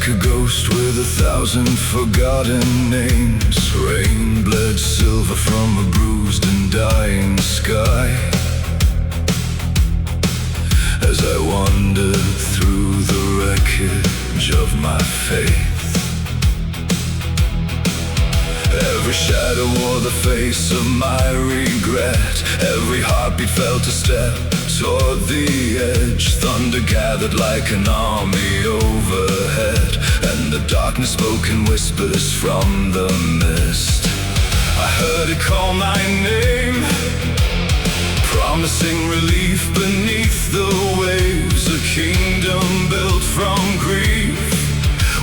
like a ghost with 1,000 forgotten names. Rain bled silver from a bruised and dying sky. As I wandered through the wreckage of my faith, every shadow wore the face of my regret. Every heartbeat felt a step toward the edge. Thunder gathered like an army overhead, and the darkness spoke in whispers from the mist. I heard it call my name, promising relief beneath the waves. A kingdom built from grief,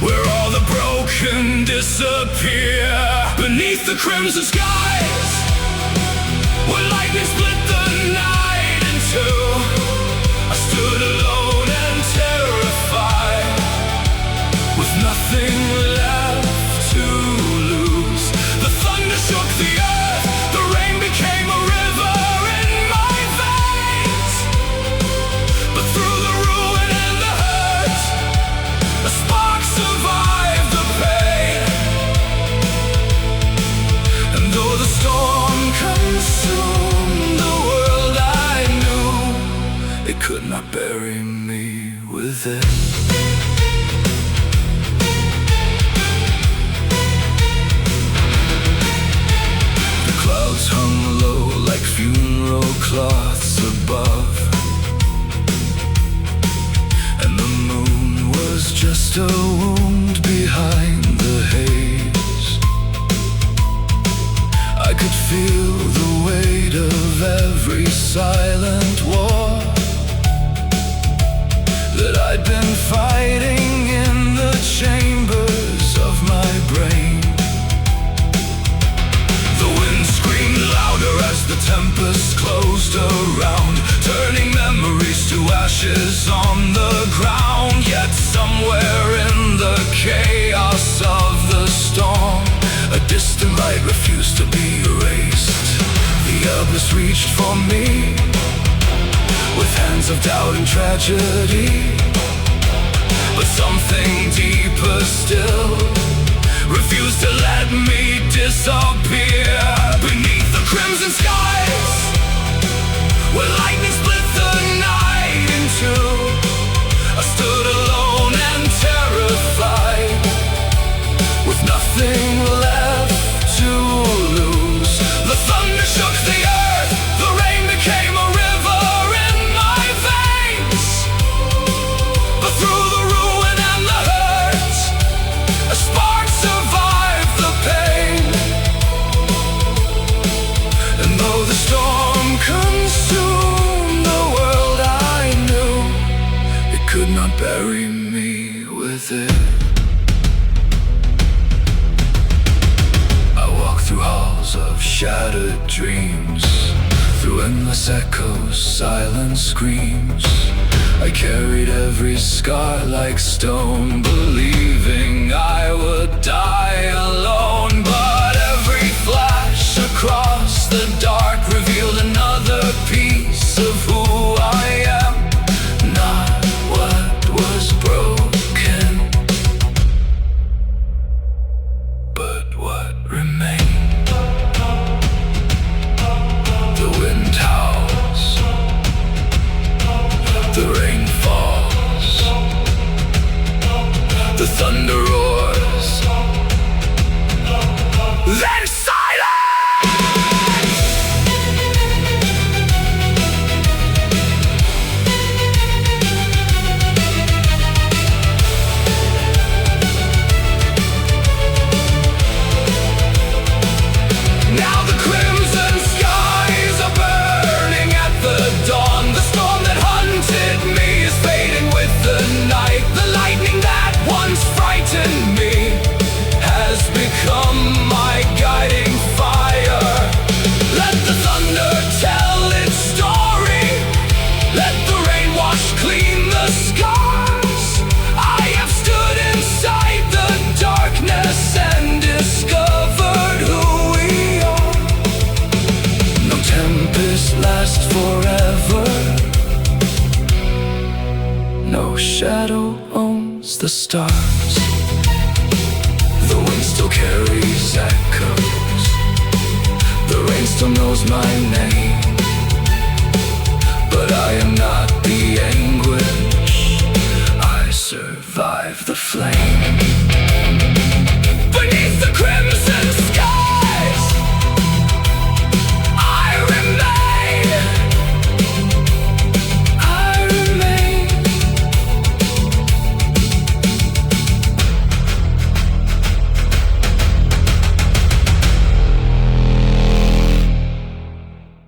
where all the broken disappear. Beneath the crimson skies, where lightning split the night in two, I stood alone and terrified, with nothing left to lose. The thunder shook the earth, the rain became a river in my veins. But through the ruin and the hurt, a spark survived the pain. And though the storm consumed the world I knew, it could not bury me with it. The clouds hung low like funeral cloths above, and the moon was just a wound behind the haze. I could feel the weight of every silent war that I'd been fighting in the chambers of my brain. The wind screamed louder as the tempest closed around, turning memories to ashes on the ground. Yet somewhere in the chaos of the storm, a distant light refused to be erased. The abyss reached for me with hands of doubt and tragedy, but something deeper still refused to let me disappear. Beneath the crimson skies, where lightning split the night in two, I stood alone and terrified, with nothing left to lose. The thunder shook the earth, the rain became a river in my veins. But through the ruin and the hurt, a spark survived the pain. And though the storm consumed the world I knew, it could not bury me with it. Through halls of shattered dreams, through endless echoes, silent screams, I carried every scar like stone, believing I would die alone. But every flash across the dark revealed another piece of who I am. Not what was broken, but what remained. The rain falls, the thunder still knows my name. But I am not the anguish, I survive the flame.